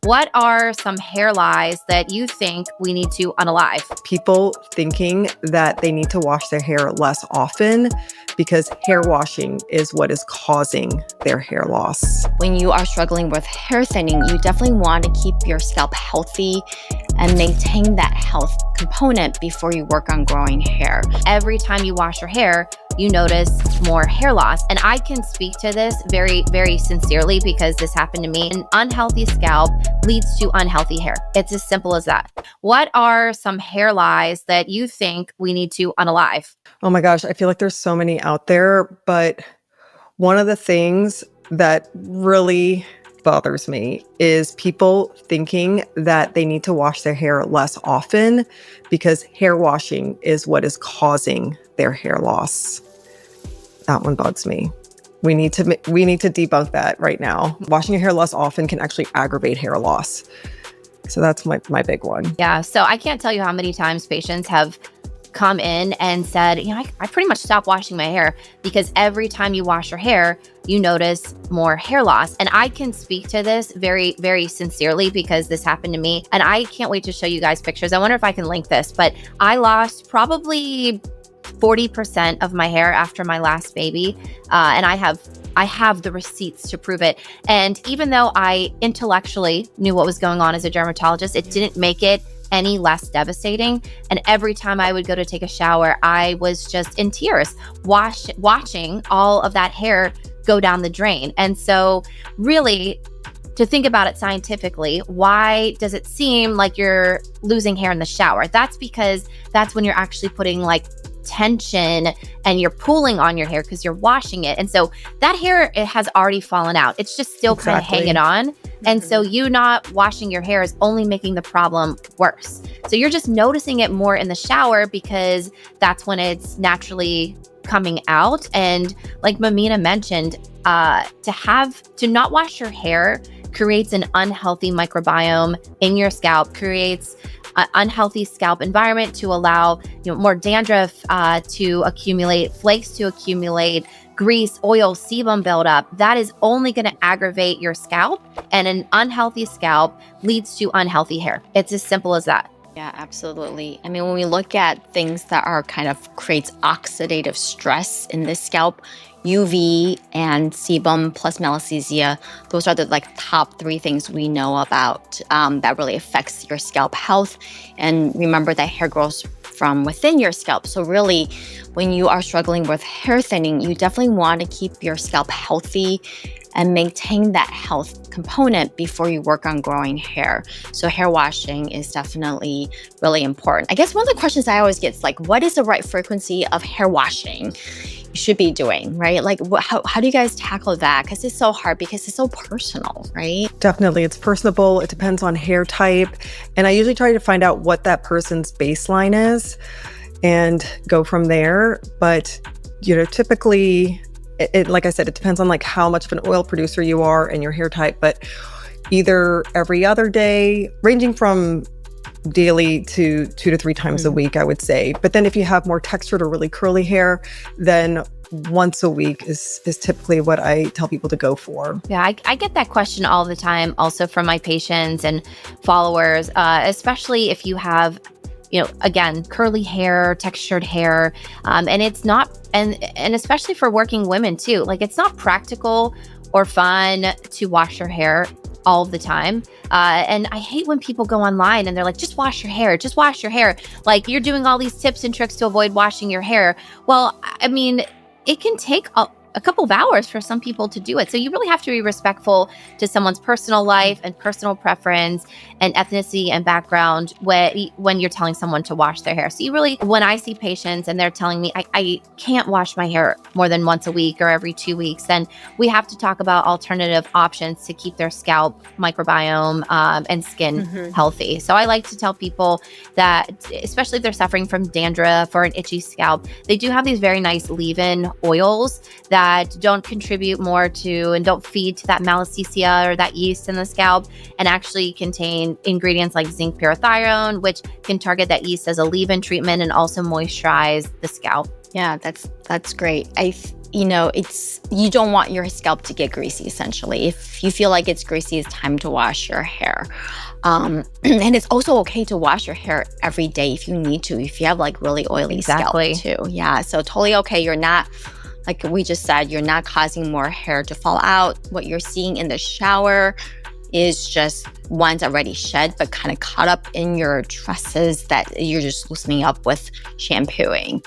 What are some hair lies that you think we need to unalive? People thinking that they need to wash their hair less often because hair washing is what is causing their hair loss. When you are struggling with hair thinning, you definitely want to keep your scalp healthy and maintain that health component before you work on growing hair. Every time you wash your hair, you notice more hair loss. And I can speak to this very, very sincerely because this happened to me. An unhealthy scalp leads to unhealthy hair. It's as simple as that. What are some hair lies that you think we need to unalive? Oh my gosh, I feel like there's so many out there, but one of the things that really bothers me is people thinking that they need to wash their hair less often because hair washing is what is causing their hair loss. That one bugs me. We need to debunk that right now. Washing your hair less often can actually aggravate hair loss. So that's my big one. Yeah, so I can't tell you how many times patients have come in and said, I pretty much stopped washing my hair because every time you wash your hair, you notice more hair loss. And I can speak to this very, very sincerely because this happened to me. And I can't wait to show you guys pictures. I wonder if I can link this, but I lost probably 40% of my hair after my last baby. And I have the receipts to prove it. And even though I intellectually knew what was going on as a dermatologist, it didn't make it any less devastating. And every time I would go to take a shower, I was just in tears, watching all of that hair go down the drain. And so really, to think about it scientifically, why does it seem like you're losing hair in the shower? That's because that's when you're actually putting like tension and you're pulling on your hair because you're washing it. And so that hair, it has already fallen out. It's just still kind of hanging on. And so you not washing your hair is only making the problem worse. So you're just noticing it more in the shower because that's when it's naturally coming out. And like Mamina mentioned, to not wash your hair creates an unhealthy microbiome in your scalp, creates an unhealthy scalp environment to allow more dandruff to accumulate, flakes to accumulate, grease, oil, sebum buildup. That is only going to aggravate your scalp, and an unhealthy scalp leads to unhealthy hair. It's as simple as that. Yeah, absolutely. I mean, when we look at things that are kind of creates oxidative stress in the scalp, UV and sebum plus malassezia, those are the top three things we know about that really affects your scalp health. And remember that hair grows from within your scalp. So really, when you are struggling with hair thinning, you definitely want to keep your scalp healthy and maintain that health component before you work on growing hair. So hair washing is definitely really important. I guess one of the questions I always get is what is the right frequency of hair washing you should be doing, right? How do you guys tackle that? Because it's so hard because it's so personal, right? Definitely. It's personable. It depends on hair type. And I usually try to find out what that person's baseline is and go from there. But, typically, like I said, it depends on how much of an oil producer you are and your hair type, but either every other day, ranging from daily to 2 to 3 times a week, I would say. But then if you have more textured or really curly hair, then once a week is typically what I tell people to go for. Yeah, I get that question all the time also from my patients and followers, especially if you have again, curly hair, textured hair, and it's not, and especially for working women too, it's not practical or fun to wash your hair all the time. And I hate when people go online and they're like, just wash your hair, just wash your hair. You're doing all these tips and tricks to avoid washing your hair. Well, I mean, it can take a couple of hours for some people to do it. So you really have to be respectful to someone's personal life and personal preference and ethnicity and background when you're telling someone to wash their hair. So you really, when I see patients and they're telling me, I can't wash my hair more than once a week or every 2 weeks, then we have to talk about alternative options to keep their scalp microbiome and skin healthy. So I like to tell people that, especially if they're suffering from dandruff or an itchy scalp, they do have these very nice leave-in oils that don't contribute more to and don't feed to that malassezia or that yeast in the scalp, and actually contain ingredients like zinc parathione, which can target that yeast as a leave-in treatment and also moisturize the scalp. Yeah, that's great. you don't want your scalp to get greasy, essentially. If you feel like it's greasy, it's time to wash your hair. And it's also okay to wash your hair every day if you need to, if you have like really oily Exactly. scalp too. Yeah, so totally okay. You're not, like we just said, you're not causing more hair to fall out. What you're seeing in the shower is just ones already shed, but kind of caught up in your tresses that you're just loosening up with shampooing.